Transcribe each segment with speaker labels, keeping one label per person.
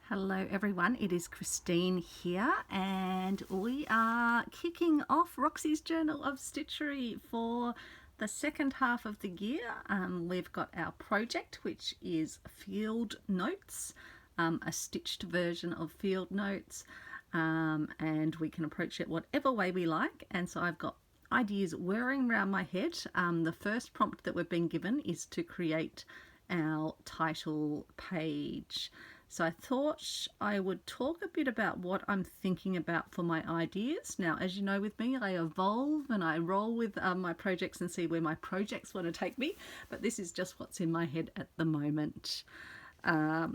Speaker 1: Hello everyone, it is Christine here and we are kicking off Roxy's Journal of Stitchery for the second half of the year. We've got our project, which is field notes, a stitched version of field notes, and we can approach it whatever way we like. And so I've got ideas whirring around my head. The first prompt that we've been given is to create our title page. So I thought I would talk a bit about what I'm thinking about for my ideas. Now, as you know with me, I evolve and I roll with my projects and see where my projects want to take me. But this is just what's in my head at the moment.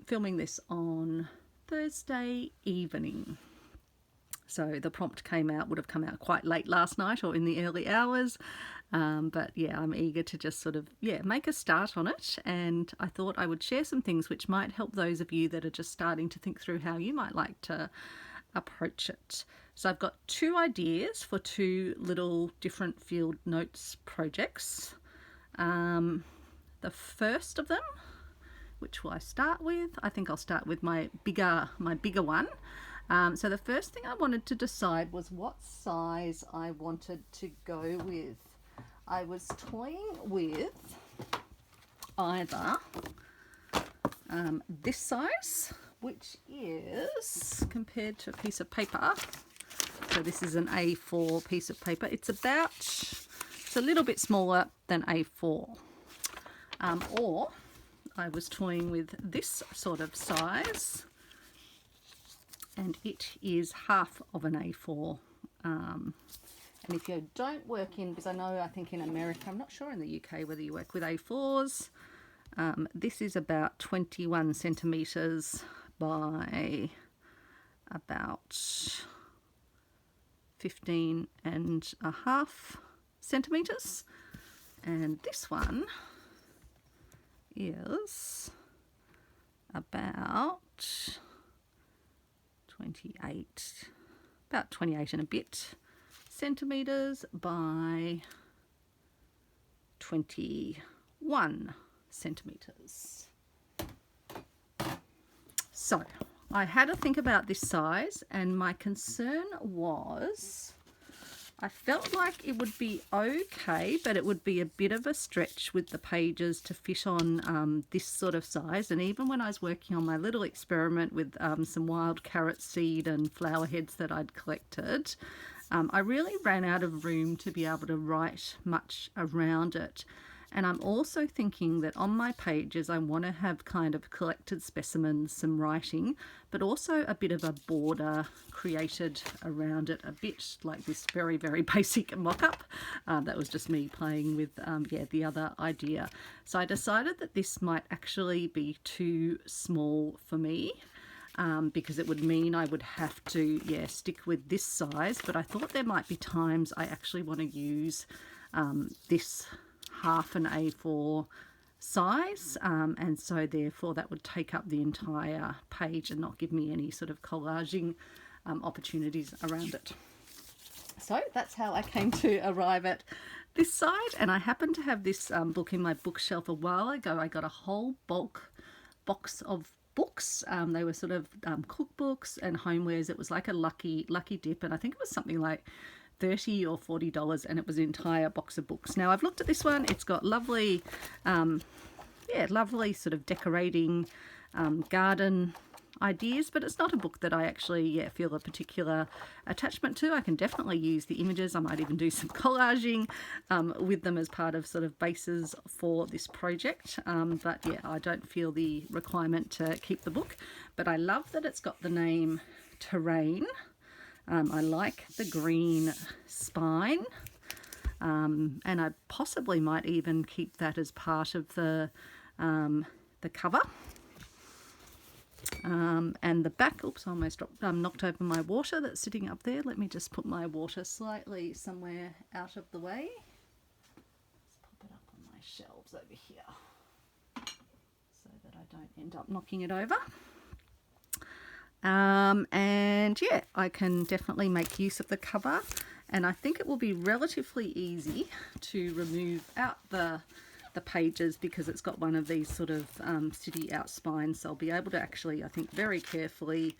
Speaker 1: Filming this on Thursday evening. So the prompt would have come out quite late last night or in the early hours. But yeah, I'm eager to just sort of, make a start on it. And I thought I would share some things which might help those of you that are just starting to think through how you might like to approach it. So I've got two ideas for two little different field notes projects. The first of them, which will I start with? I think I'll start with my bigger one. So the first thing I wanted to decide was what size I wanted to go with. I was toying with either this size, which is, compared to a piece of paper, so this is an A4 piece of paper, it's a little bit smaller than A4. Or I was toying with this sort of size, and it is half of an A4. And if you don't work in, because I think in America, I'm not sure in the UK whether you work with A4s, this is about 21 centimetres by about 15.5 centimetres. And this one is about 28 and a bit centimetres by 21 centimetres. So I had to think about this size, and my concern was I felt like it would be okay, but it would be a bit of a stretch with the pages to fit on this sort of size. And even when I was working on my little experiment with some wild carrot seed and flower heads that I'd collected, I really ran out of room to be able to write much around it. And I'm also thinking that on my pages I want to have kind of collected specimens, some writing, but also a bit of a border created around it, a bit like this very, very basic mock-up. That was just me playing with the other idea. So I decided that this might actually be too small for me. Because it would mean I would have to stick with this size, but I thought there might be times I actually want to use this half an A4 size, and so therefore that would take up the entire page and not give me any sort of collaging opportunities around it. So that's how I came to arrive at this side, and I happened to have this book in my bookshelf a while ago. I got a whole bulk box of books. They were sort of cookbooks and homewares. It was like a lucky dip, and I think it was something like $30 or $40, and it was an entire box of books. Now I've looked at this one. It's got lovely lovely sort of decorating garden ideas, but it's not a book that I actually feel a particular attachment to. I can definitely use the images. I might even do some collaging with them as part of sort of bases for this project, but I don't feel the requirement to keep the book. But I love that it's got the name Terrain. I like the green spine, and I possibly might even keep that as part of the cover. And the back, oops, I almost knocked over my water that's sitting up there. Let me just put my water slightly somewhere out of the way. Let's pop it up on my shelves over here so that I don't end up knocking it over. And I can definitely make use of the cover, and I think it will be relatively easy to remove out the the pages because it's got one of these sort of city out spines, so I'll be able to actually, I think, very carefully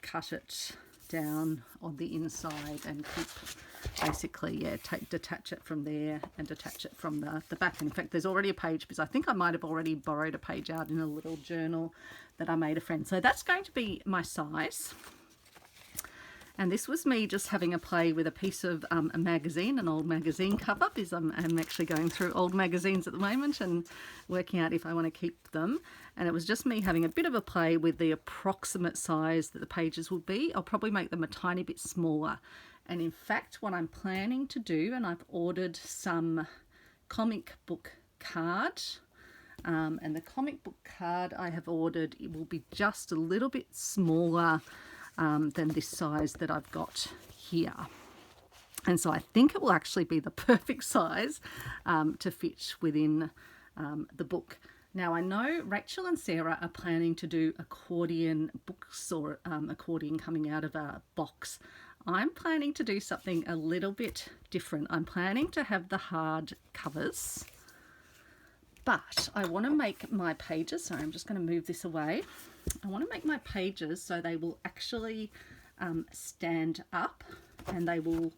Speaker 1: cut it down on the inside and keep basically, yeah, detach it from there and detach it from the back. And in fact, there's already a page, because I think I might have already borrowed a page out in a little journal that I made a friend. So that's going to be my size. And this was me just having a play with a piece of a magazine, an old magazine cover, because I'm actually going through old magazines at the moment and working out if I want to keep them. And it was just me having a bit of a play with the approximate size that the pages will be. I'll probably make them a tiny bit smaller. And in fact, what I'm planning to do, and I've ordered some comic book card, and the comic book card I have ordered, it will be just a little bit smaller than this size that I've got here. And so I think it will actually be the perfect size to fit within the book. Now I know Rachel and Sarah are planning to do accordion books, or accordion coming out of a box. I'm planning to do something a little bit different. I'm planning to have the hard covers, but I want to make my pages, sorry, I'm just going to move this away. I want to make my pages so they will actually stand up, and they will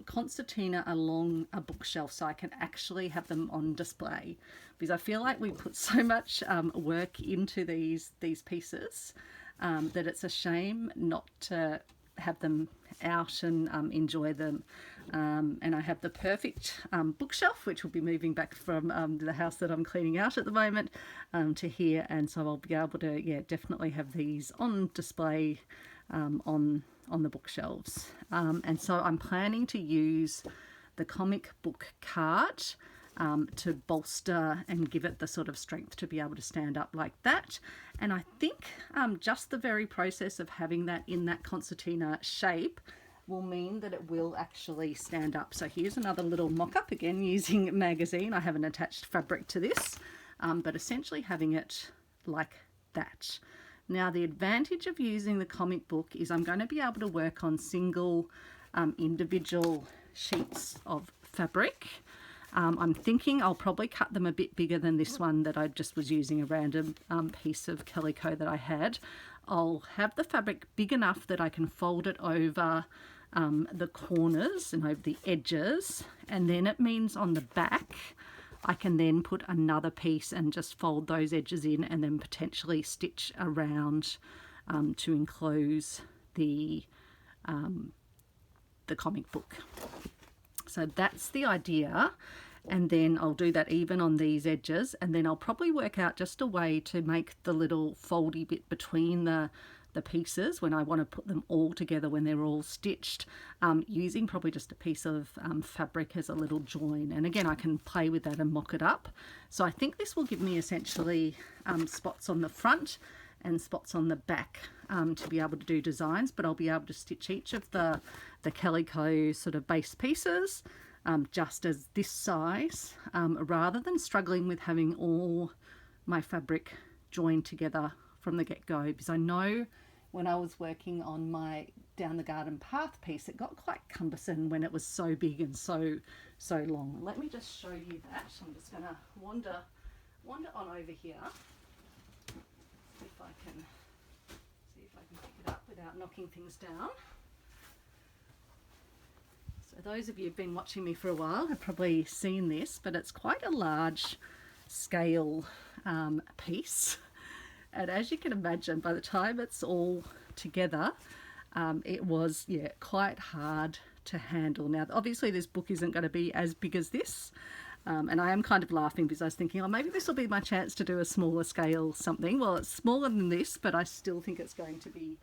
Speaker 1: concertina along a bookshelf, so I can actually have them on display, because I feel like we put so much work into these pieces that it's a shame not to have them out and enjoy them. And I have the perfect bookshelf, which will be moving back from the house that I'm cleaning out at the moment to here, and so I'll be able to, yeah, definitely have these on display on the bookshelves. And so I'm planning to use the comic book card to bolster and give it the sort of strength to be able to stand up like that. And I think just the very process of having that in that concertina shape will mean that it will actually stand up. So here's another little mock-up, again using magazine. I haven't attached fabric to this, but essentially having it like that. Now the advantage of using the comic book is I'm going to be able to work on single individual sheets of fabric. I'm thinking I'll probably cut them a bit bigger than this one that I just was using, a random piece of calico that I had. I'll have the fabric big enough that I can fold it over the corners and over the edges, and then it means on the back I can then put another piece and just fold those edges in, and then potentially stitch around to enclose the comic book. So that's the idea, and then I'll do that even on these edges, and then I'll probably work out just a way to make the little foldy bit between the pieces when I want to put them all together when they're all stitched, using probably just a piece of fabric as a little join. And again, I can play with that and mock it up. So I think this will give me essentially spots on the front and spots on the back to be able to do designs, but I'll be able to stitch each of the calico sort of base pieces just as this size, rather than struggling with having all my fabric joined together from the get-go, because I know when I was working on my down the garden path piece, it got quite cumbersome when it was so big and so long. Let me just show you that. I'm just going to wander on over here, see if I can pick it up without knocking things down. So those of you who've been watching me for a while have probably seen this, but it's quite a large scale piece. And as you can imagine, by the time it's all together, it was, yeah, quite hard to handle. Now, obviously this book isn't going to be as big as this, and I am kind of laughing because I was thinking, oh, maybe this will be my chance to do a smaller scale something. Well, it's smaller than this, but I still think it's going to be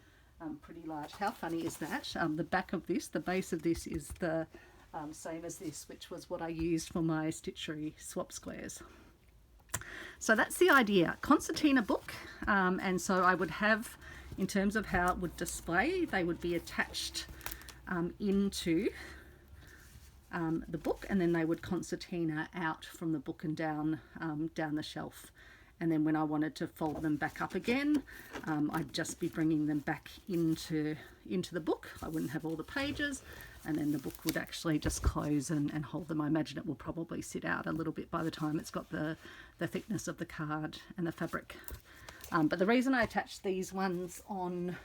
Speaker 1: pretty large. How funny is that? The back of this, the base of this is the same as this, which was what I used for my Stitchery swap squares. So that's the idea, concertina book, and so I would have, in terms of how it would display, they would be attached into the book, and then they would concertina out from the book and down the shelf. And then when I wanted to fold them back up again, I'd just be bringing them back into the book. I wouldn't have all the pages, and then the book would actually just close and hold them. I imagine it will probably sit out a little bit by the time it's got the thickness of the card and the fabric. But the reason I attached these ones on,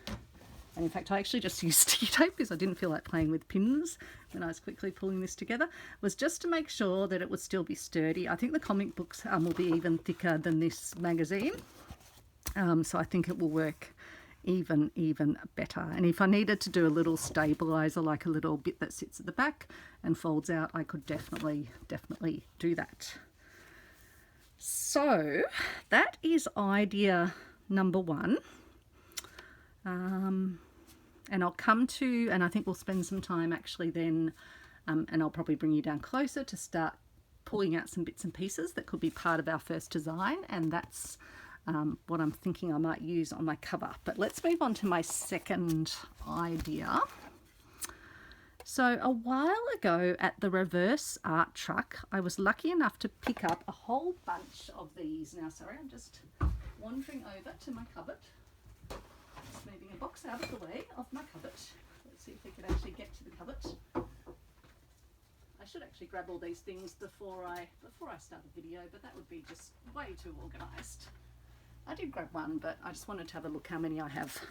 Speaker 1: and in fact I actually just used sticky tape because I didn't feel like playing with pins when I was quickly pulling this together, was just to make sure that it would still be sturdy. I think the comic books will be even thicker than this magazine, so I think it will work even better. And if I needed to do a little stabilizer, like a little bit that sits at the back and folds out, I could definitely do that. So that is idea number one. And I'll come to, and I think we'll spend some time actually then, and I'll probably bring you down closer to start pulling out some bits and pieces that could be part of our first design, and that's what I'm thinking I might use on my cover. But let's move on to my second idea. So a while ago at the Reverse Art Truck, I was lucky enough to pick up a whole bunch of these. Now, sorry, I'm just wandering over to my cupboard. Just moving a box out of the way of my cupboard. Let's see if we can actually get to the cupboard. I should actually grab all these things before I start the video, but that would be just way too organised. I did grab one, but I just wanted to have a look how many I have.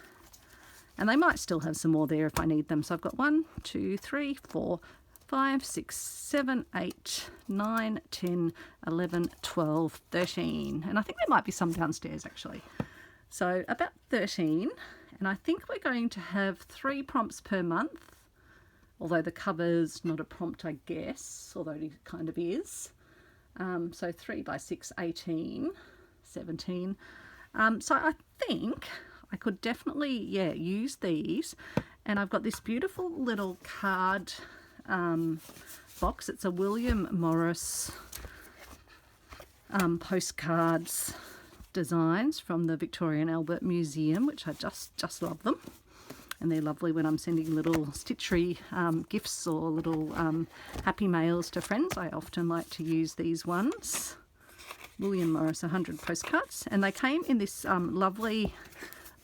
Speaker 1: And they might still have some more there if I need them. So I've got 1, 2, 3, 4, 5, 6, 7, 8, 9, 10, 11, 12, 13. And I think there might be some downstairs actually. So about 13. And I think we're going to have 3 prompts per month. Although the cover's not a prompt, I guess, although it kind of is. So 3 by 6, 18, 17. So I think I could definitely, use these. And I've got this beautiful little card box. It's a William Morris postcards designs from the Victoria and Albert Museum, which I just love them. And they're lovely when I'm sending little Stitchery gifts or little happy mails to friends. I often like to use these ones. William Morris 100 postcards, and they came in this lovely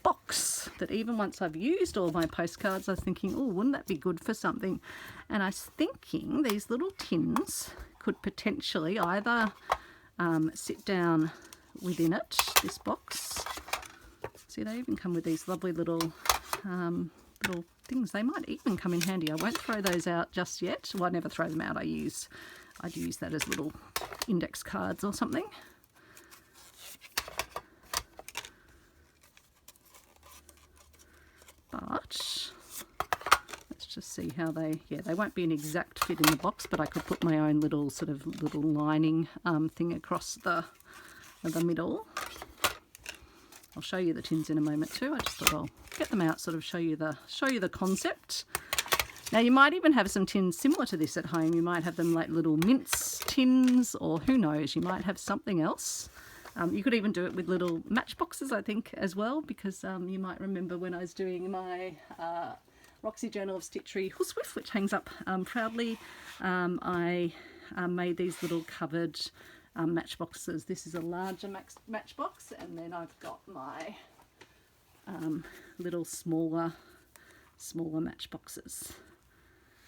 Speaker 1: box that even once I've used all my postcards, I was thinking, oh, wouldn't that be good for something? And I was thinking these little tins could potentially either sit down within it, this box. See, they even come with these lovely little things. They might even come in handy. I won't throw those out just yet. Well, I never throw them out. I'd use that as little index cards or something. But let's just see how they won't be an exact fit in the box, but I could put my own little sort of little lining thing across the middle. I'll show you the tins in a moment too. I just thought I'll get them out, sort of show you the concept. Now you might even have some tins similar to this at home. You might have them like little mince tins, or who knows, you might have something else. You could even do it with little matchboxes, I think, as well, because you might remember when I was doing my Roxy Journal of Stitchery Huswiff, which hangs up proudly, I made these little covered matchboxes. This is a larger matchbox, and then I've got my little smaller matchboxes.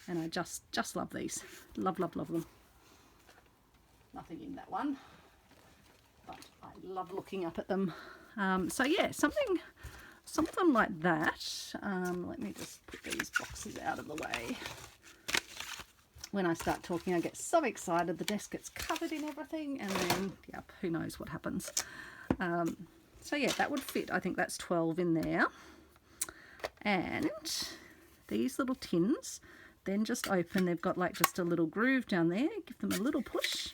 Speaker 1: And I just love these. Love them. Nothing in that one, but I love looking up at them. So yeah, something like that. Let me just put these boxes out of the way. When I start talking, I get so excited. The desk gets covered in everything, and then, yep, who knows what happens. So yeah, that would fit. I think that's 12 in there. And these little tins then just open. They've got like just a little groove down there. Give them a little push,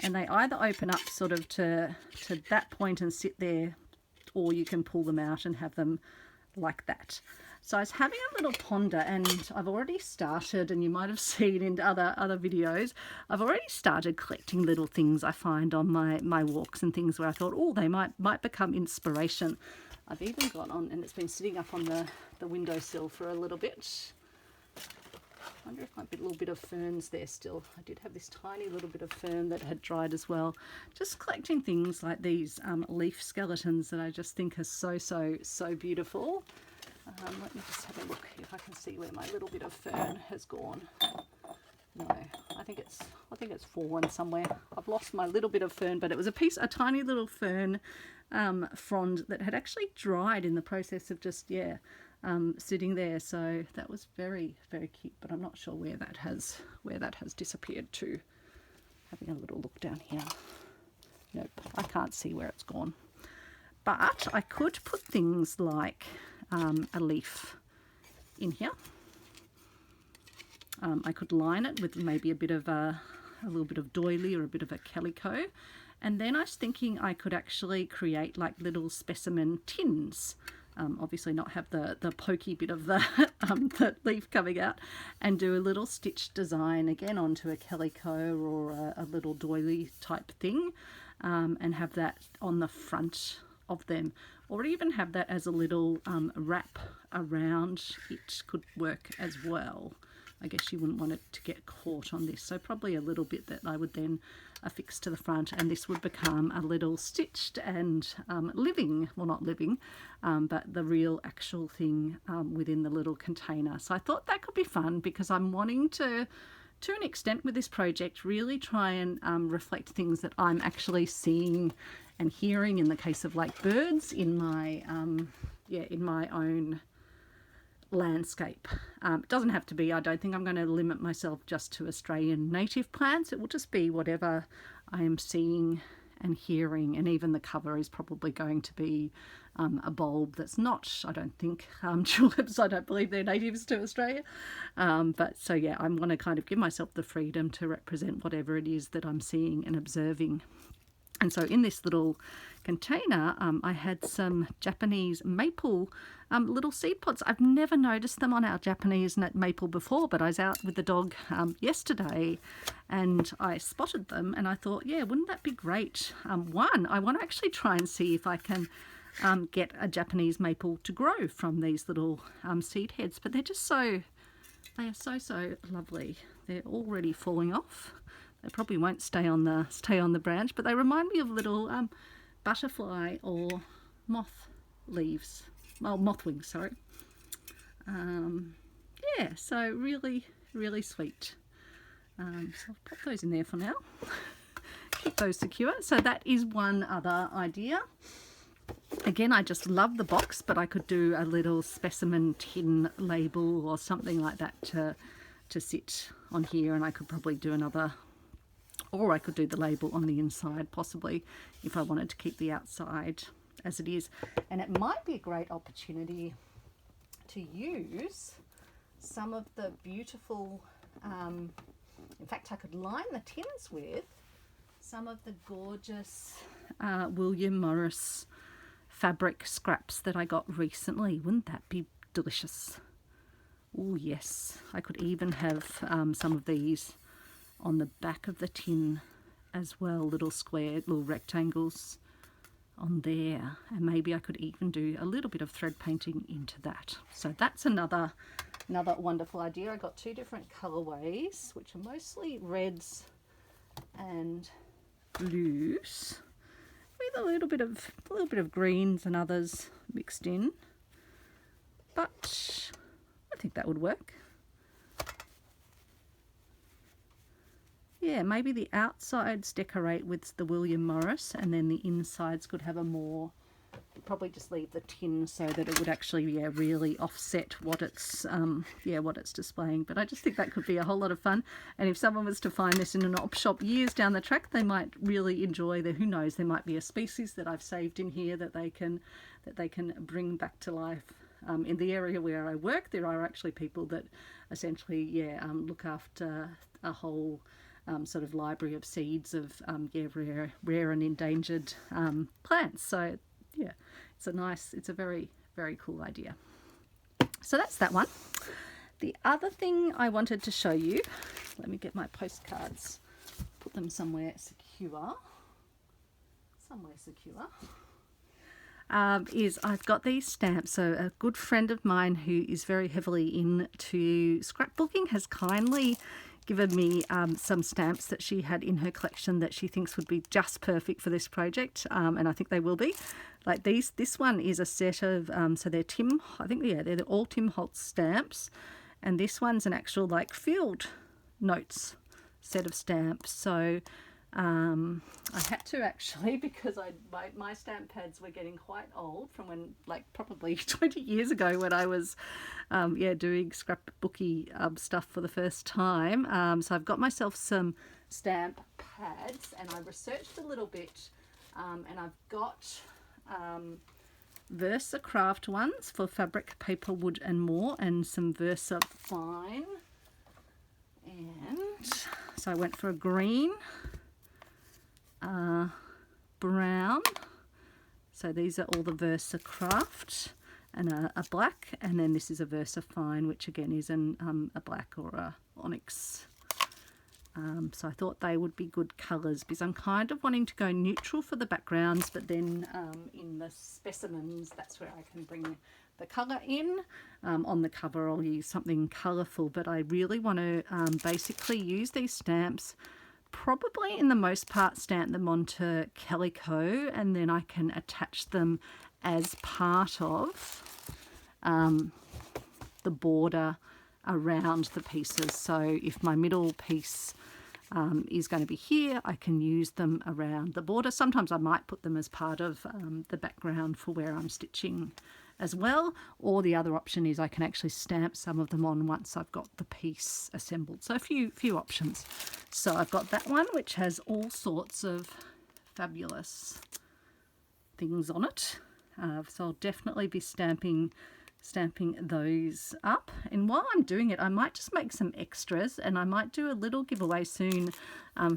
Speaker 1: and they either open up sort of to that point and sit there, or you can pull them out and have them like that. So I was having a little ponder, and I've already started, and you might have seen in other videos, I've already started collecting little things I find on my walks and things where I thought, oh, they might become inspiration. I've even got on, and it's been sitting up on the windowsill for a little bit. I wonder if might be a little bit of ferns there still. I did have this tiny little bit of fern that had dried as well. Just collecting things like these leaf skeletons that I just think are so beautiful. Let me just have a look if I can see where my little bit of fern has gone. No, I think it's fallen somewhere. I've lost my little bit of fern, but it was a tiny little fern frond that had actually dried in the process of just sitting there. So that was very, very cute, but I'm not sure where that has disappeared to. Having a little look down here. Nope, I can't see where it's gone. But I could put things like a leaf in here. I could line it with maybe a little bit of doily or a bit of a calico, and then I was thinking I could actually create like little specimen tins. Obviously not have the pokey bit of the leaf coming out, and do a little stitch design again onto a calico or a little doily type thing, and have that on the front of them, or even have that as a little wrap around it could work as well. I guess you wouldn't want it to get caught on this, so probably a little bit that I would then affix to the front, and this would become a little stitched and living, well not living, but the real actual thing within the little container. So I thought that could be fun, because I'm wanting to an extent with this project, really try and reflect things that I'm actually seeing and hearing in the case of like birds in my own landscape. It doesn't have to be, I don't think I'm going to limit myself just to Australian native plants. It will just be whatever I am seeing and hearing, and even the cover is probably going to be a bulb that's not, I don't think, tulips. I don't believe they're natives to Australia. But so yeah, I want to kind of give myself the freedom to represent whatever it is that I'm seeing and observing. And so in this little container, I had some Japanese maple little seed pods. I've never noticed them on our Japanese maple before, but I was out with the dog yesterday and I spotted them, and I thought, yeah, wouldn't that be great? One, I want to actually try and see if I can get a Japanese maple to grow from these little seed heads, but they're just they are so lovely. They're already falling off. They probably won't stay on the branch, but they remind me of little butterfly or moth leaves. Well, moth wings, sorry. Yeah, so really, really sweet. So I'll pop those in there for now. Keep those secure. So that is one other idea. Again, I just love the box, but I could do a little specimen tin label or something like that to sit on here, and I could probably do another, or I could do the label on the inside possibly if I wanted to keep the outside as it is. And it might be a great opportunity to use some of the beautiful, in fact I could line the tins with some of the gorgeous William Morris fabric scraps that I got recently. Wouldn't that be delicious? Oh yes, I could even have some of these on the back of the tin as well, little rectangles on there, and maybe I could even do a little bit of thread painting into that. So that's another wonderful idea. I got two different colorways, which are mostly reds and blues, with a little bit of greens and others mixed in, but I think that would work. Yeah, maybe the outsides decorate with the William Morris, and then the insides could have a more, probably just leave the tin so that it would actually really offset what it's displaying. But I just think that could be a whole lot of fun, and if someone was to find this in an op shop years down the track, they might really enjoy who knows, there might be a species that I've saved in here that they can bring back to life. In the area where I work, there are actually people that essentially look after a whole sort of library of seeds of rare and endangered plants. So yeah, it's a very, very cool idea. So that's that one. The other thing I wanted to show you, let me get my postcards, put them somewhere secure, is I've got these stamps. So a good friend of mine who is very heavily into scrapbooking has kindly given me some stamps that she had in her collection that she thinks would be just perfect for this project, and I think they will be. Like this one is a set of, so they're Tim, I think, yeah, they're all Tim Holtz stamps, and this one's an actual like field notes set of stamps. So I had to actually, because my stamp pads were getting quite old from when, like, probably 20 years ago when I was doing scrapbooky stuff for the first time. So I've got myself some stamp pads, and I researched a little bit, and I've got Versa Craft ones for fabric, paper, wood and more, and some Versa Fine. And so I went for a green, brown, so these are all the Versa Craft, and a black, and then this is a Versa Fine, which again is a black or a onyx. So I thought they would be good colours, because I'm kind of wanting to go neutral for the backgrounds, but then in the specimens, that's where I can bring the colour in. On the cover I'll use something colourful, but I really want to basically use these stamps, probably in the most part stamp them onto calico, and then I can attach them as part of the border around the pieces. So if my middle piece is going to be here, I can use them around the border. Sometimes I might put them as part of the background for where I'm stitching as well, or the other option is I can actually stamp some of them on once I've got the piece assembled. So a few options. So I've got that one, which has all sorts of fabulous things on it. So I'll definitely be stamping those up, and while I'm doing it I might just make some extras, and I might do a little giveaway soon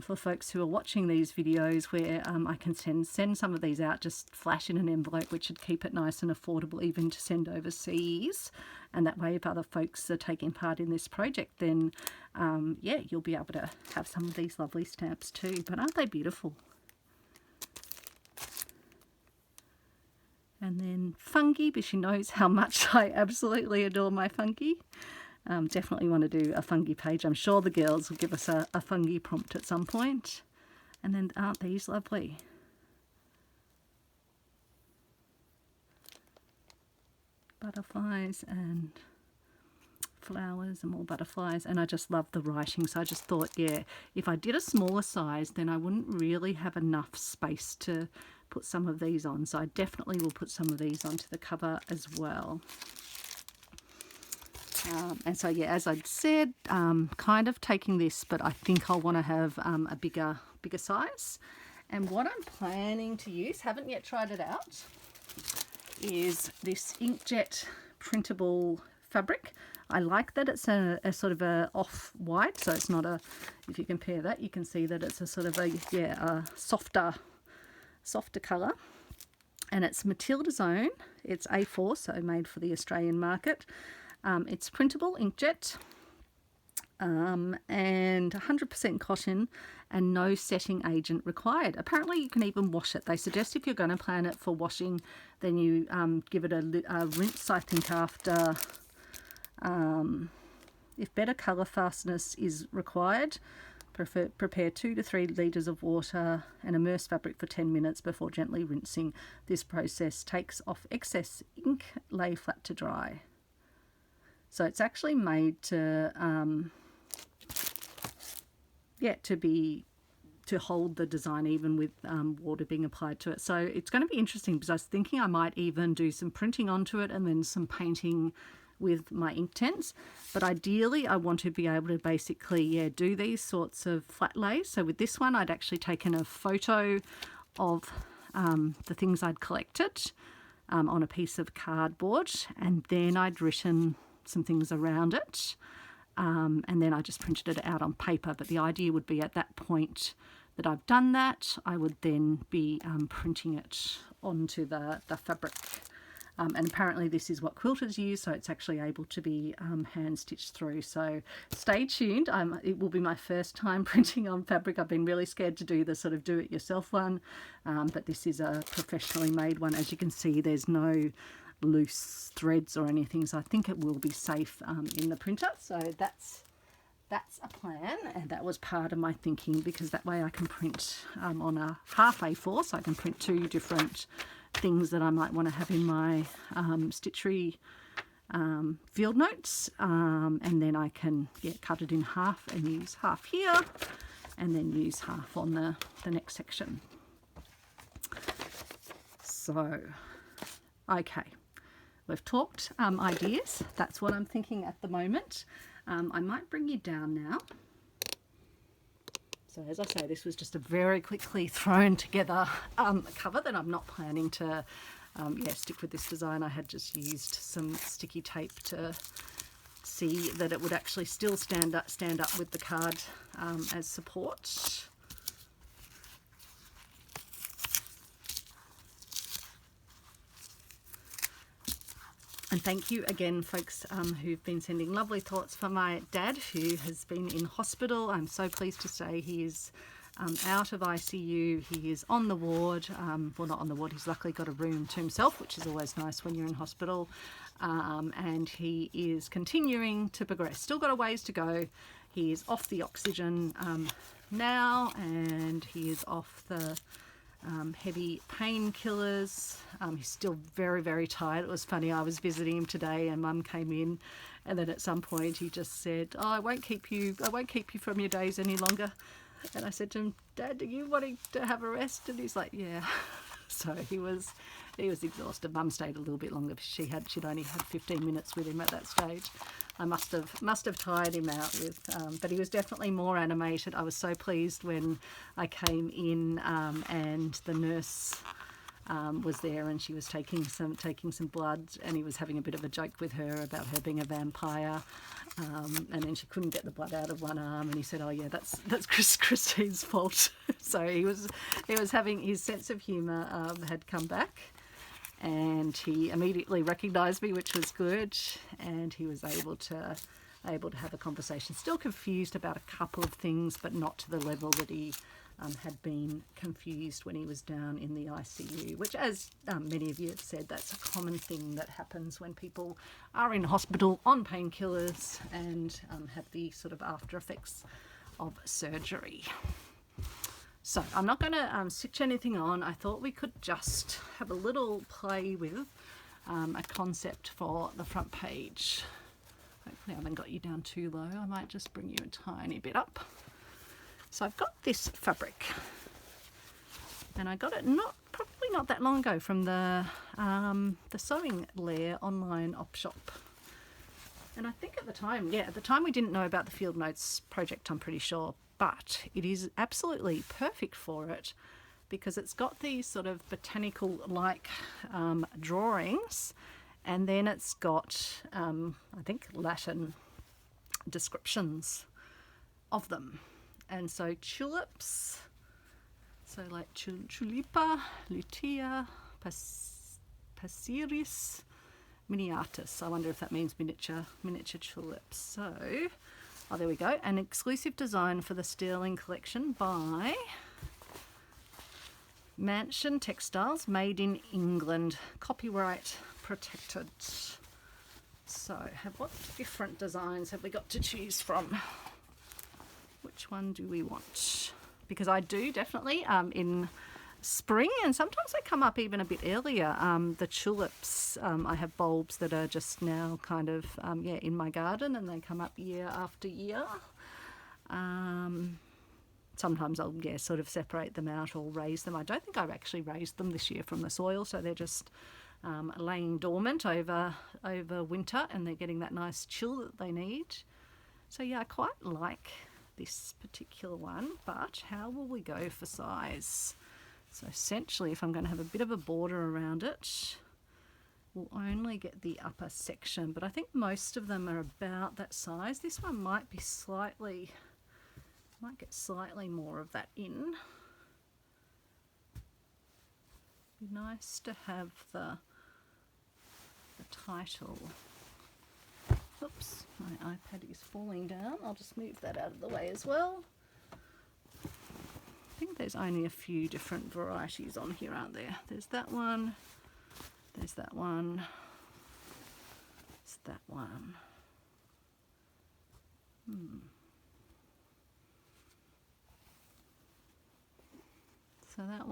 Speaker 1: for folks who are watching these videos, where I can send some of these out, just flash in an envelope, which would keep it nice and affordable even to send overseas, and that way if other folks are taking part in this project, then yeah, you'll be able to have some of these lovely stamps too. But aren't they beautiful? And then fungi, because she knows how much I absolutely adore my fungi. Definitely want to do a fungi page. I'm sure the girls will give us a fungi prompt at some point. And then aren't these lovely? Butterflies and flowers and more butterflies, and I just love the writing. So I just thought, yeah, if I did a smaller size, then I wouldn't really have enough space to put some of these on. So I definitely will put some of these onto the cover as well. And so yeah, as I said, kind of taking this, but I think I'll want to have a bigger size. And what I'm planning to use, haven't yet tried it out, is this inkjet printable fabric. I like that it's a sort of a off-white, so it's not a, if you compare that, you can see that it's a sort of a softer colour, and it's Matilda's own. It's A4, so made for the Australian market. It's printable inkjet, and 100% cotton, and no setting agent required. Apparently you can even wash it. They suggest if you're going to plan it for washing, then you give it a rinse, I think, after, if better colour fastness is required, prepare 2 to 3 litres of water and immerse fabric for 10 minutes before gently rinsing. This process takes off excess ink, lay flat to dry. So it's actually made to hold the design even with water being applied to it. So it's going to be interesting, because I was thinking I might even do some printing onto it and then some painting with my Inktense, but ideally I want to be able to basically do these sorts of flat lays. So with this one I'd actually taken a photo of the things I'd collected on a piece of cardboard, and then I'd written some things around it, and then I just printed it out on paper. But the idea would be at that point that I've done that, I would then be printing it onto the fabric. And apparently this is what quilters use, so it's actually able to be hand stitched through. So stay tuned. It will be my first time printing on fabric. I've been really scared to do the sort of do-it-yourself one, but this is a professionally made one. As you can see, there's no loose threads or anything, so I think it will be safe in the printer. So that's that's a plan, and that was part of my thinking, because that way I can print on a half A4, so I can print 2 different things that I might want to have in my Stitchery field notes, and then I can cut it in half and use half here and then use half on the next section. So okay, we've talked ideas. That's what I'm thinking at the moment. I might bring you down now. So as I say, this was just a very quickly thrown together cover that I'm not planning to stick with this design. I had just used some sticky tape to see that it would actually still stand up with the card as support. And thank you again, folks who've been sending lovely thoughts for my dad, who has been in hospital. I'm so pleased to say he is out of ICU. He is on the ward. Well, not on the ward. He's luckily got a room to himself, which is always nice when you're in hospital. And he is continuing to progress. Still got a ways to go. He is off the oxygen now, and he is off the heavy painkillers. He's still very, very tired. It was funny, I was visiting him today and Mum came in, and then at some point he just said, "Oh, I won't keep you from your days any longer." And I said to him, "Dad, are you wanting to have a rest?" And he's like, "Yeah." So he was exhausted. Mum stayed a little bit longer because she'd only had 15 minutes with him at that stage. I must have tired him out with, but he was definitely more animated. I was so pleased when I came in and the nurse was there, and she was taking some blood, and he was having a bit of a joke with her about her being a vampire, and then she couldn't get the blood out of one arm, and he said, "Oh yeah, that's Christine's fault." So he was having his sense of humour had come back, and he immediately recognised me, which was good, and he was able to have a conversation. Still confused about a couple of things, but not to the level that he had been confused when he was down in the ICU, which, as many of you have said, that's a common thing that happens when people are in hospital on painkillers and have the sort of after effects of surgery. So I'm not going to stitch anything on. I thought we could just have a little play with a concept for the front page. Hopefully I haven't got you down too low. I might just bring you a tiny bit up. So I've got this fabric, and I got it probably not that long ago from the Sewing Lair online op shop. And I think at the time we didn't know about the Field Notes project, I'm pretty sure, but it is absolutely perfect for it because it's got these sort of botanical-like drawings, and then it's got, I think, Latin descriptions of them. And so tulips, so like tulipa, lutea, passeris, miniatus. I wonder if that means miniature tulips. So, oh, there we go. An exclusive design for the Sterling collection by Mansion Textiles, made in England, copyright protected. So, what different designs have we got to choose from? Which one do we want? Because I do definitely in spring, and sometimes they come up even a bit earlier. The tulips, I have bulbs that are just now kind of in my garden, and they come up year after year. Sometimes I'll sort of separate them out or raise them. I don't think I've actually raised them this year from the soil, so they're just laying dormant over winter, and they're getting that nice chill that they need. So yeah, I quite like this particular one, but how will we go for size? So essentially, if I'm going to have a bit of a border around it, we'll only get the upper section, but I think most of them are about that size. This one might get slightly more of that in. Be nice to have the title. Oops, my iPad is falling down. I'll just move that out of the way as well. I think there's only a few different varieties on here, aren't there? There's that one. There's that one. There's that one.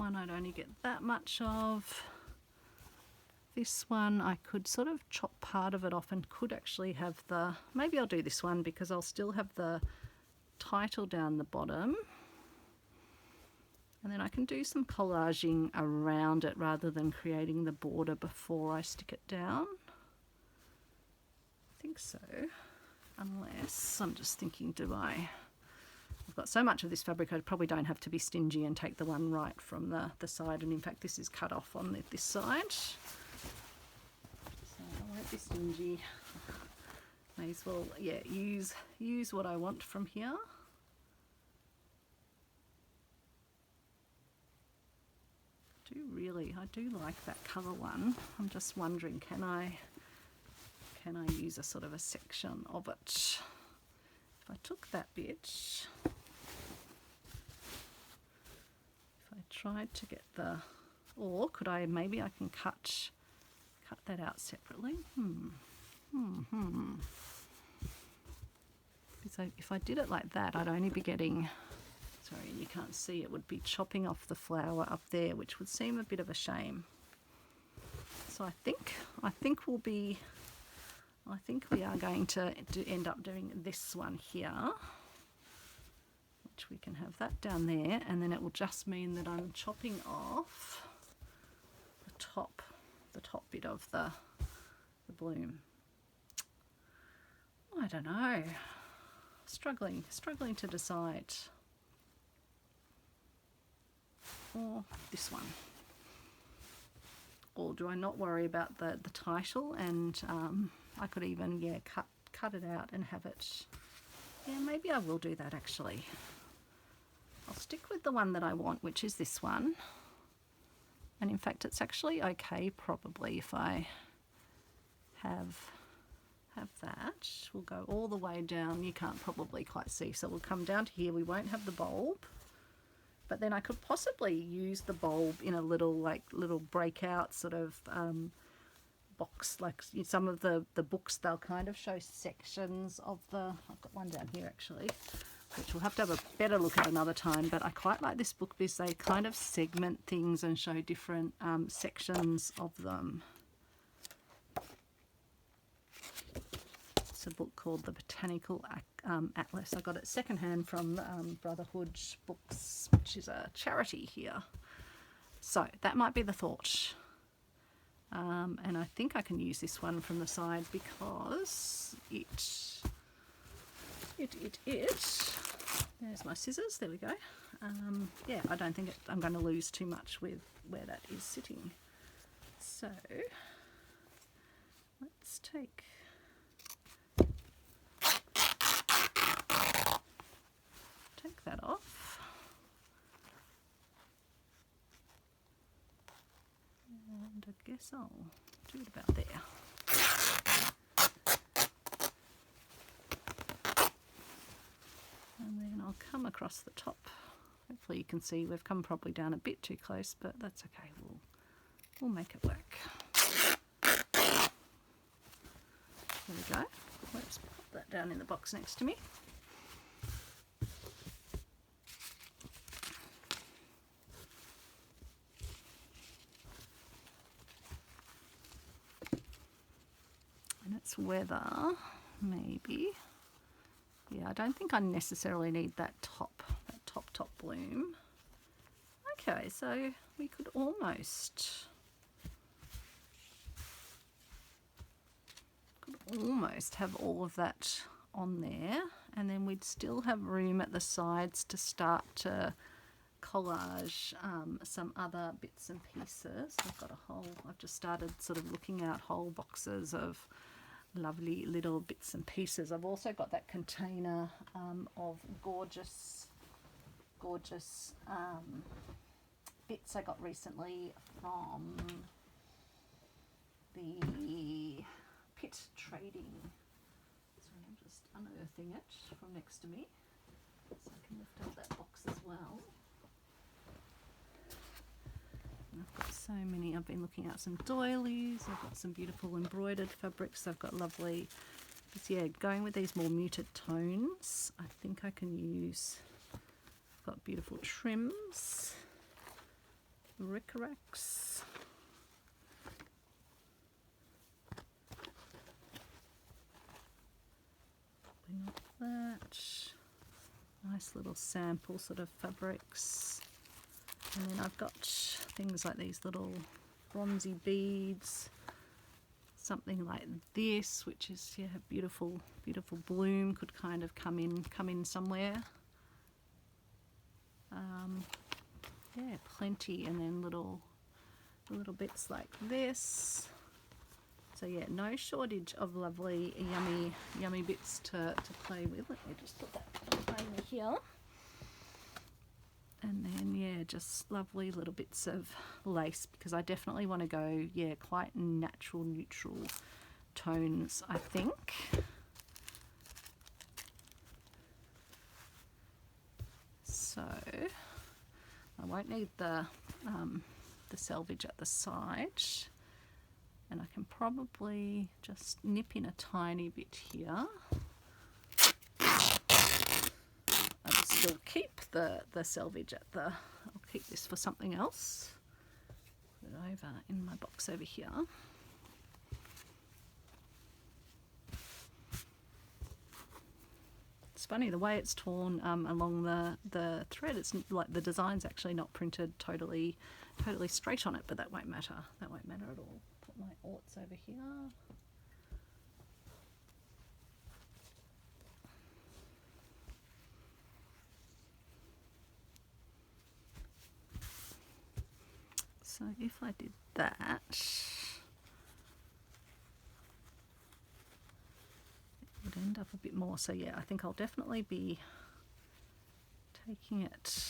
Speaker 1: one I'd only get that much of. This one I could sort of chop part of it off and could actually have the, maybe I'll do this one because I'll still have the title down the bottom. And then I can do some collaging around it rather than creating the border before I stick it down. I think so, unless I'm just thinking, I've got so much of this fabric I probably don't have to be stingy and take the one right from the side, and in fact this is cut off on this side. So I won't be stingy. May as well, yeah, use what I want from here. I do like that colour one. I'm just wondering, can I use a sort of a section of it? If I took that bit, if I tried to get the, or could I, maybe I can cut that out separately. So if I did it like that, I'd only be getting, sorry, you can't see, it would be chopping off the flower up there, which would seem a bit of a shame. So I think we are going to end up doing this one here, which we can have that down there, and then it will just mean that I'm chopping off the top bit of the bloom. I don't know, struggling to decide. Or this one, or do I not worry about the title, and I could even cut it out and have it, yeah, maybe I will do that actually. I'll stick with the one that I want, which is this one, and in fact it's actually okay probably if I have that. We'll go all the way down, you can't probably quite see, so we'll come down to here, we won't have the bulb. But then I could possibly use the bulb in a little breakout sort of box, like some of the books, they'll kind of show sections of the, I've got one down here actually, which we'll have to have a better look at another time, but I quite like this book because they kind of segment things and show different sections of them. A book called The Botanical Atlas. I got it secondhand from Brotherhood Books, which is a charity here. So that might be the thought. And I think I can use this one from the side because it there's my scissors, there we go. Yeah, I don't think I'm going to lose too much with where that is sitting. So let's take that off, and I guess I'll do it about there. And then I'll come across the top. Hopefully you can see we've come probably down a bit too close, but that's okay, we'll make it work. There we go. Let's pop that down in the box next to me. Whether maybe, yeah, I don't think I necessarily need that top bloom. Okay, so we could almost have all of that on there, and then we'd still have room at the sides to start to collage some other bits and pieces. I've just started sort of looking out whole boxes of lovely little bits and pieces. I've also got that container of gorgeous bits I got recently from the Pit Trading. So I'm just unearthing it from next to me so I can lift up that box as well. I've got so many. I've been looking at some doilies. I've got some beautiful embroidered fabrics. I've got lovely, yeah, going with these more muted tones. I think I can use, I've got beautiful trims. rickrax. Probably not that. Nice little sample sort of fabrics. And then I've got things like these little bronzy beads. Something like this, which is, yeah, beautiful, beautiful bloom, could kind of come in somewhere. Yeah, plenty, and then little bits like this. So yeah, no shortage of lovely, yummy bits to play with. Let me just put that over here. And then, yeah, just lovely little bits of lace, because I definitely want to go, yeah, quite natural, neutral tones, I think. So I won't need the selvage at the side, and I can probably just nip in a tiny bit here. I'll still keep the selvage at the, I'll keep this for something else. Put it over in my box over here. It's funny the way it's torn along the thread. It's like the design's actually not printed totally straight on it, but that won't matter. That won't matter at all. Put my orts over here. So if I did that, it would end up a bit more. So yeah, I think I'll definitely be taking it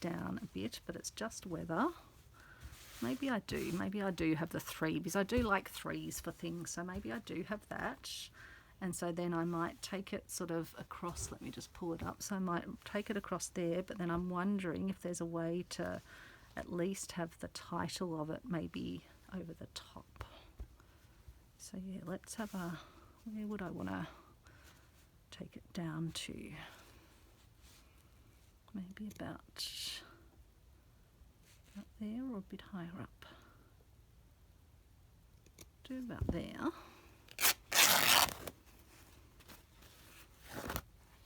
Speaker 1: down a bit, but it's just whether. Maybe I do have the 3, because I do like 3s for things, so maybe I do have that. And so then I might take it sort of across, let me just pull it up, so I might take it across there, but then I'm wondering if there's a way to at least have the title of it maybe over the top. So yeah, let's have a, where would I want to take it down to? Maybe about there or a bit higher up. Do about there.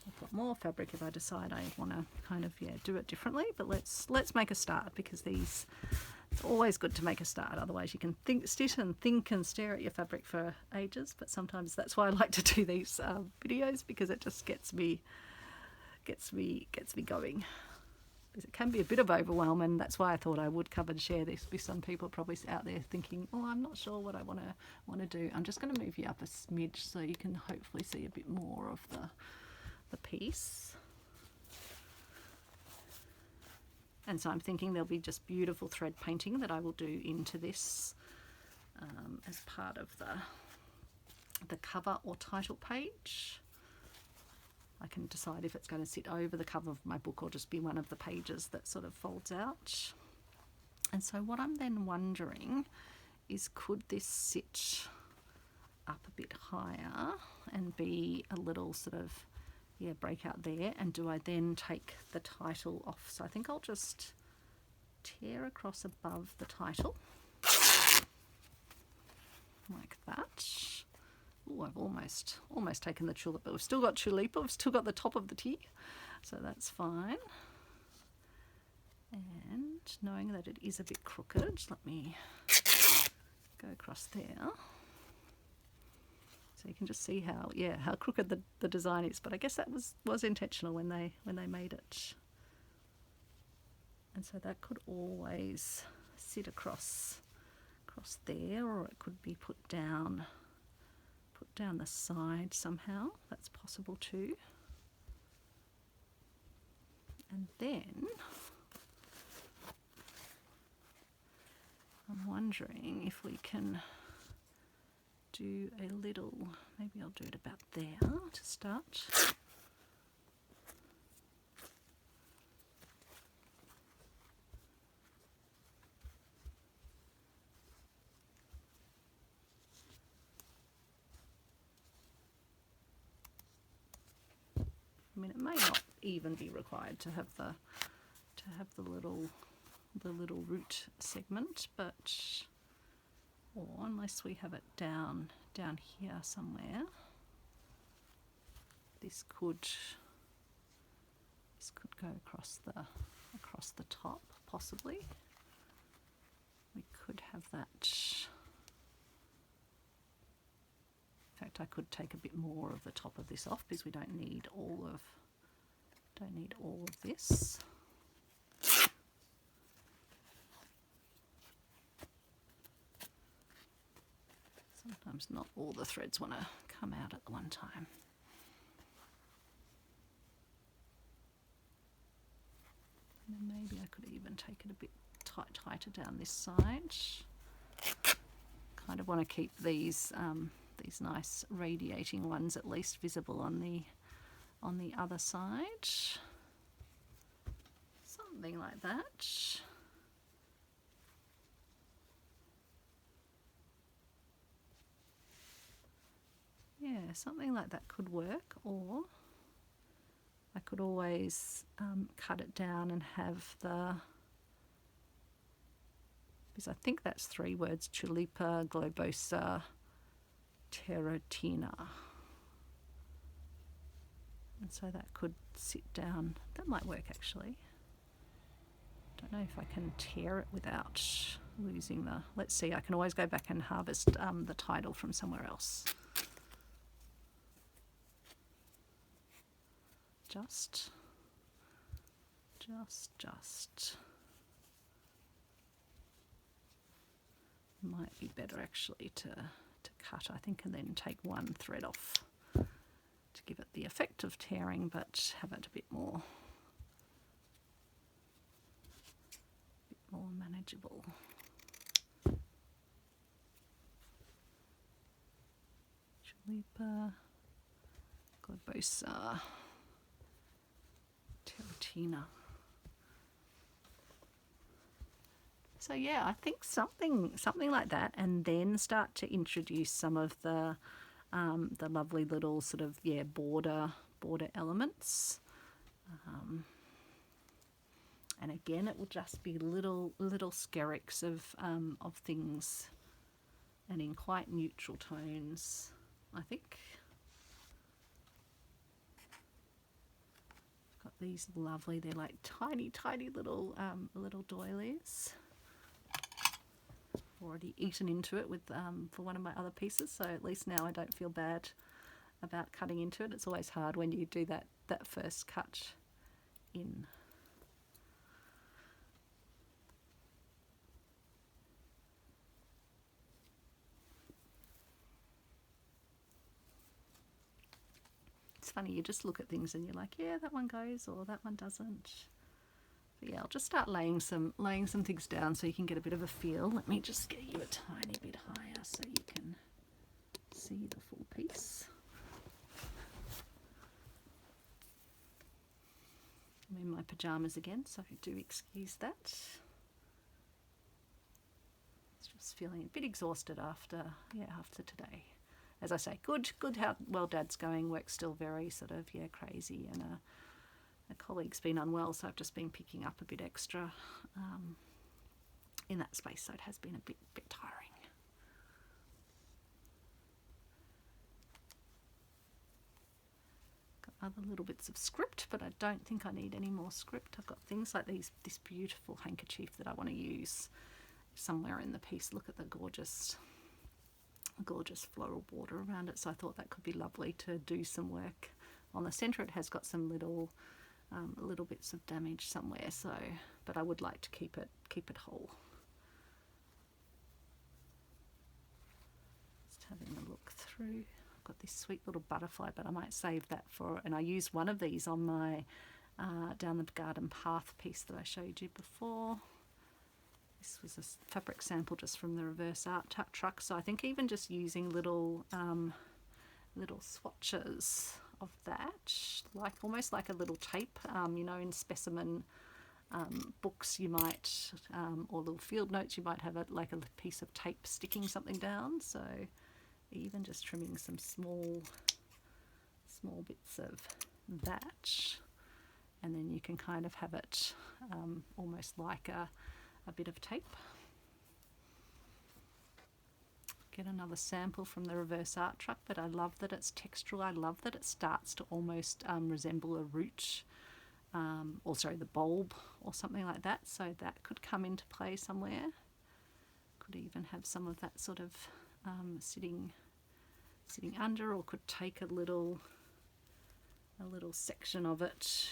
Speaker 1: I've got more fabric if I decide I want to kind of, yeah, do it differently, but let's make a start, because these, it's always good to make a start, otherwise you can stitch and think and stare at your fabric for ages. But sometimes that's why I like to do these videos, because it just gets me going. Because it can be a bit of overwhelm, and that's why I thought I would cover and share this, because some people are probably out there thinking, oh, I'm not sure what I want to do. I'm just going to move you up a smidge so you can hopefully see a bit more of the piece. And so I'm thinking there'll be just beautiful thread painting that I will do into this as part of the cover or title page. I can decide if it's going to sit over the cover of my book or just be one of the pages that sort of folds out. And so what I'm then wondering is, could this sit up a bit higher and be a little sort of, yeah, break out there, and do I then take the title off? So I think I'll just tear across above the title like that. Oh, I've almost taken the tulip, but we've still got tulipa, we've still got the top of the tea, so that's fine. And knowing that it is a bit crooked, let me go across there. So you can just see how, yeah, how crooked the design is, but I guess that was intentional when they made it. And so that could always sit across there, or it could be put down the side somehow. That's possible too. And then I'm wondering if we can do a little, maybe I'll do it about there to start. I mean, it may not even be required to have the little little root segment, but or unless we have it down here somewhere, this could go across the top possibly. We could have that. In fact, I could take a bit more of the top of this off because we don't need all of this. Sometimes not all the threads want to come out at one time. And then maybe I could even take it a bit tighter down this side. Kind of want to keep these nice radiating ones at least visible on the other side. Something like that. Yeah, something like that could work, or I could always cut it down and have because I think that's 3 words, Tulipa globosa terratina. And so that could sit down. That might work actually. Don't know if I can tear it without losing the... Let's see, I can always go back and harvest the title from somewhere else. Just. Might be better actually to cut, I think, and then take one thread off to give it the effect of tearing, but have it a bit more manageable. Tulipa globosa terratina. So yeah, I think something like that, and then start to introduce some of the lovely little sort of border elements. And again, it will just be little skerricks of things, and in quite neutral tones, I think. I've got these lovely, they're like tiny little doilies. Already eaten into it with for one of my other pieces, so at least now I don't feel bad about cutting into it. It's always hard when you do that first cut in. It's funny, you just look at things and you're like, yeah, that one goes, or that one doesn't. But yeah, I'll just start laying some things down so you can get a bit of a feel. Let me just get you a tiny bit higher so you can see the full piece. I'm in my pajamas again, so do excuse that. It's just feeling a bit exhausted after today. As I say, good how well Dad's going. Work's still very sort of crazy, and a colleague's been unwell, so I've just been picking up a bit extra in that space, so it has been a bit tiring. Got other little bits of script, but I don't think I need any more script. I've got things like this beautiful handkerchief that I want to use somewhere in the piece. Look at the gorgeous floral border around it, so I thought that could be lovely to do some work on the centre. It has got some little bits of damage somewhere, so but I would like to keep it whole. Just having a look through. I've got this sweet little butterfly, but I might save that for, and I used one of these on my down the garden path piece that I showed you before. This was a fabric sample just from the reverse art truck, so I think even just using little swatches of that, like almost like a little tape, in specimen books you might, or little field notes, you might have like a piece of tape sticking something down. So even just trimming some small bits of that, and then you can kind of have it almost like a bit of tape. Get another sample from the reverse art truck, but I love that it's textural. I love that it starts to almost resemble a root, or sorry, the bulb or something like that. So that could come into play somewhere. Could even have some of that sort of sitting under, or could take a little section of it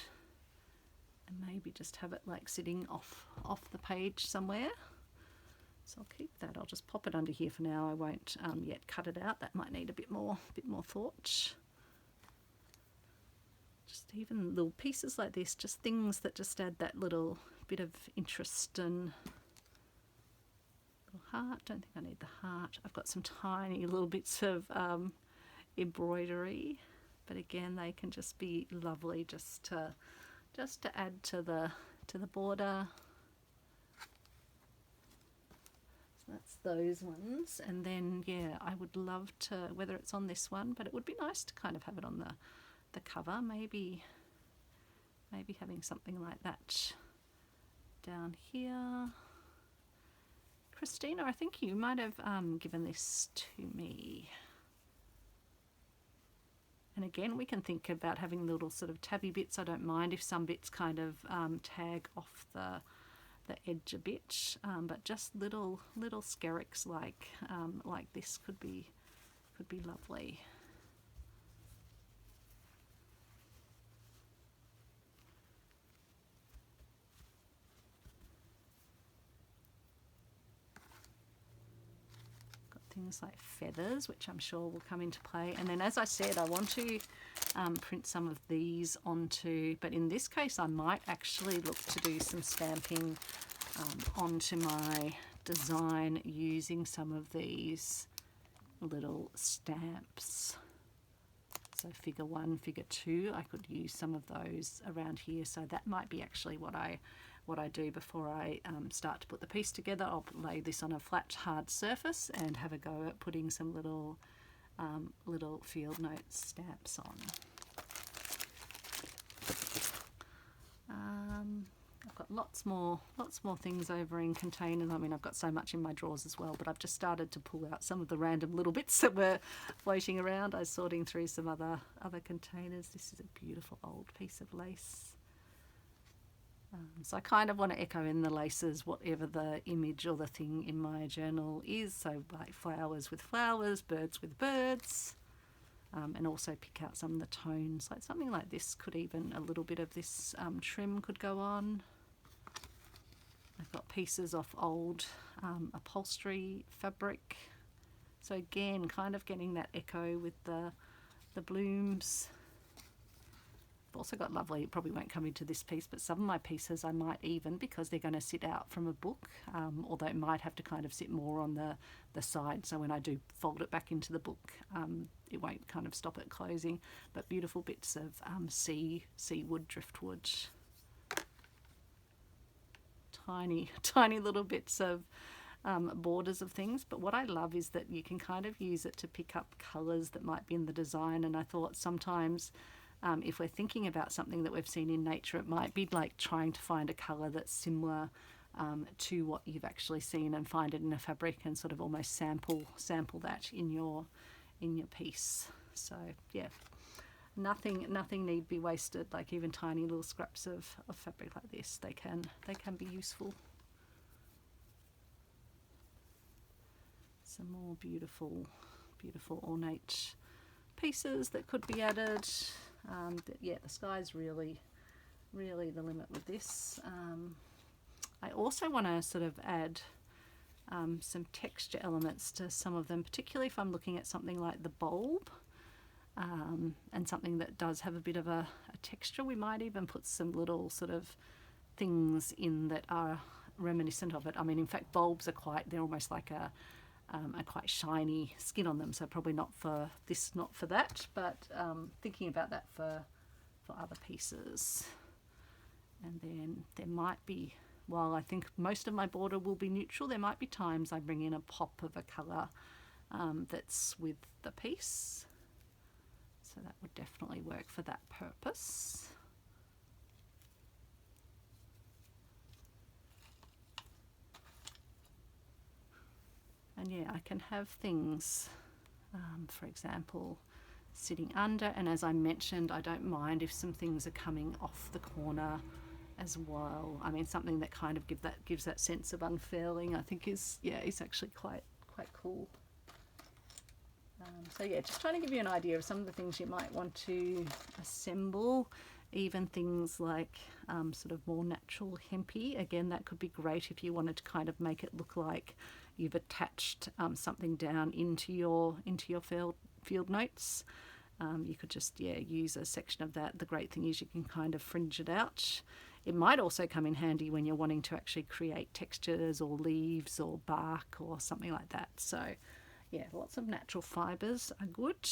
Speaker 1: and maybe just have it like sitting off the page somewhere. So I'll keep that. I'll just pop it under here for now. I won't yet cut it out. That might need a bit more thought. Just even little pieces like this, just things that just add that little bit of interest. And little heart. Don't think I need the heart. I've got some tiny little bits of embroidery, but again, they can just be lovely just to add to the border. So that's those ones. And then yeah, I would love to, whether it's on this one, but it would be nice to kind of have it on the cover, maybe having something like that down here. Christina, I think you might have given this to me. And again, we can think about having little sort of tabby bits. I don't mind if some bits kind of tag off the edge a bit, but just little skerricks like this could be lovely. Things like feathers, which I'm sure will come into play. And then, as I said, I want to print some of these onto, but in this case I might actually look to do some stamping onto my design using some of these little stamps. So figure 1, figure 2, I could use some of those around here. So that might be actually what I do before I start to put the piece together. I'll lay this on a flat, hard surface and have a go at putting some little field note stamps on. I've got lots more things over in containers. I mean, I've got so much in my drawers as well, but I've just started to pull out some of the random little bits that were floating around. I was sorting through some other containers. This is a beautiful old piece of lace. So I kind of want to echo in the laces whatever the image or the thing in my journal is. So like flowers with flowers, birds with birds, and also pick out some of the tones. Like something like this could even, a little bit of this trim could go on. I've got pieces off old upholstery fabric. So again, kind of getting that echo with the blooms. I've also got lovely, it probably won't come into this piece, but some of my pieces I might even, because they're going to sit out from a book, although it might have to kind of sit more on the side, so when I do fold it back into the book, it won't kind of stop it closing. But beautiful bits of seawood, driftwood, tiny little bits of borders of things. But what I love is that you can kind of use it to pick up colours that might be in the design. And I thought sometimes if we're thinking about something that we've seen in nature, it might be like trying to find a colour that's similar to what you've actually seen, and find it in a fabric and sort of almost sample that in your piece. So yeah, nothing need be wasted. Like even tiny little scraps of fabric like this, they can be useful. Some more beautiful ornate pieces that could be added. Yeah, the sky's really the limit with this. I also want to sort of add some texture elements to some of them, particularly if I'm looking at something like the bulb, and something that does have a bit of a texture. We might even put some little sort of things in that are reminiscent of it. I mean, in fact, bulbs are they're almost like a quite shiny skin on them, so probably not for this, not for that, but thinking about that for other pieces. And then there might be, while I think most of my border will be neutral, there might be times I bring in a pop of a colour that's with the piece, so that would definitely work for that purpose. And yeah, I can have things, for example, sitting under, and as I mentioned, I don't mind if some things are coming off the corner as well. I mean, something that kind of gives that sense of unfurling, I think is actually quite cool. So yeah, just trying to give you an idea of some of the things you might want to assemble. Even things like sort of more natural hempy. Again, that could be great if you wanted to kind of make it look like you've attached something down into your field notes. You could just use a section of that. The great thing is you can kind of fringe it out. It might also come in handy when you're wanting to actually create textures or leaves or bark or something like that. So yeah, lots of natural fibres are good.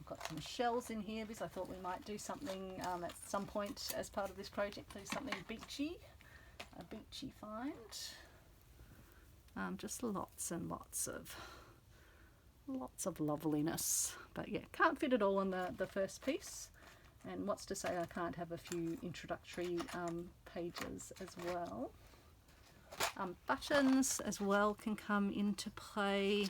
Speaker 1: Got some shells in here because I thought we might do something at some point as part of this project. Do something beachy, a beachy find. Just lots and lots of loveliness. But yeah, can't fit it all on the first piece. And what's to say I can't have a few introductory pages as well. Buttons as well can come into play.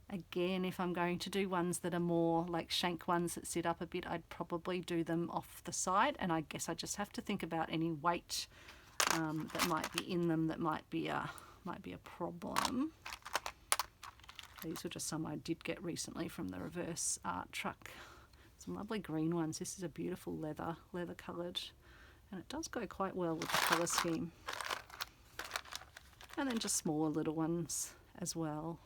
Speaker 1: Again, if I'm going to do ones that are more like shank ones that sit up a bit, I'd probably do them off the side, and I guess I just have to think about any weight that might be in them that might be a problem. These were just some I did get recently from the reverse art truck. Some lovely green ones. This is a beautiful leather coloured, and it does go quite well with the colour scheme. And then just smaller little ones as well.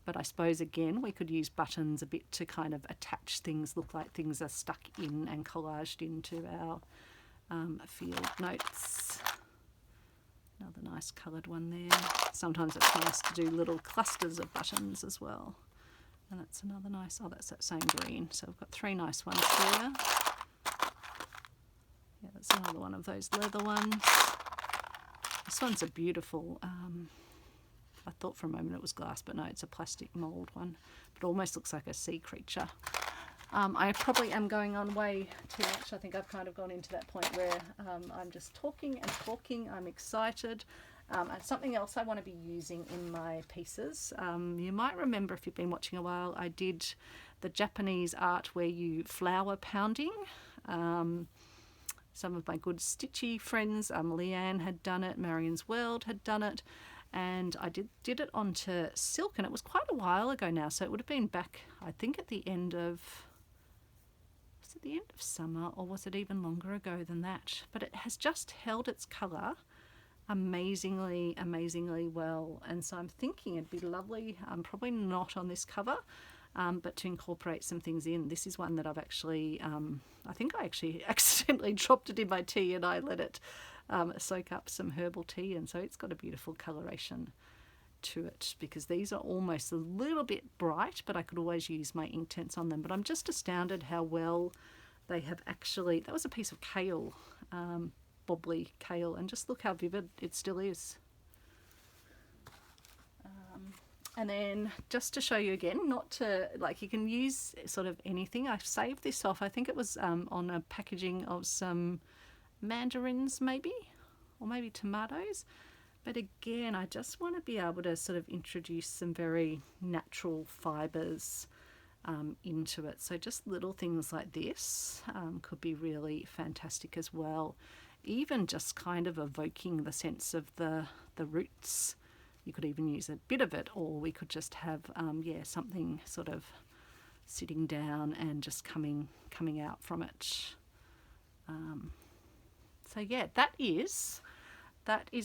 Speaker 1: But I suppose again we could use buttons a bit to kind of attach things, look like things are stuck in and collaged into our field notes. Another nice coloured one there. Sometimes it's nice to do little clusters of buttons as well. And that's another nice, that's that same green. So we've got three nice ones here. Yeah, that's another one of those leather ones. This one's a beautiful, I thought for a moment it was glass, but no, it's a plastic mould one. But it almost looks like a sea creature. I probably am going on way too much. I think I've kind of gone into that point where I'm just talking and talking. I'm excited. And something else I want to be using in my pieces. You might remember if you've been watching a while, I did the Japanese art where you flour pounding. Some of my good stitchy friends, Leanne had done it, Marion's World had done it. And I did it onto silk, and it was quite a while ago now, so it would have been back, I think, at the end of, was it the end of summer, or was it even longer ago than that? But it has just held its colour amazingly well, and so I'm thinking it'd be lovely, probably not on this cover, but to incorporate some things in. This is one that I've actually, I think I actually accidentally dropped it in my tea and I let it soak up some herbal tea, and so it's got a beautiful coloration to it, because these are almost a little bit bright, but I could always use my Inktense on them. But I'm just astounded how well they have actually, that was a piece of kale, bobbly kale, and just look how vivid it still is. And then just to show you again, not to, like, you can use sort of anything. I've saved this off, I think it was on a packaging of some mandarins maybe, or maybe tomatoes. But again, I just want to be able to sort of introduce some very natural fibres into it. So just little things like this could be really fantastic as well. Even just kind of evoking the sense of the roots. You could even use a bit of it, or we could just have something sort of sitting down and just coming out from it. So yeah, that is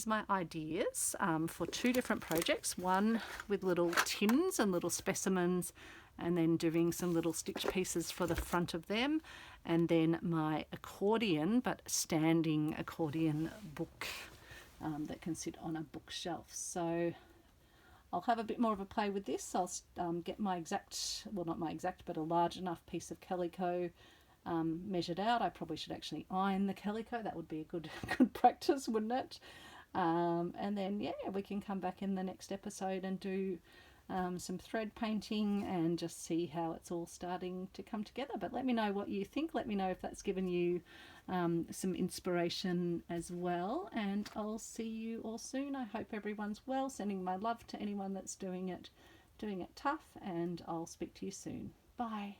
Speaker 1: my ideas for two different projects. One with little tins and little specimens, and then doing some little stitch pieces for the front of them, and then my accordion, but standing accordion book that can sit on a bookshelf. So I'll have a bit more of a play with this. I'll get my exact, well, not my exact, but a large enough piece of calico measured out. I probably should actually iron the calico. That would be a good practice, wouldn't it? And then yeah, we can come back in the next episode and do some thread painting and just see how it's all starting to come together. But let me know what you think. Let me know if that's given you some inspiration as well, and I'll see you all soon. I hope everyone's well. Sending my love to anyone that's doing it tough, and I'll speak to you soon. Bye.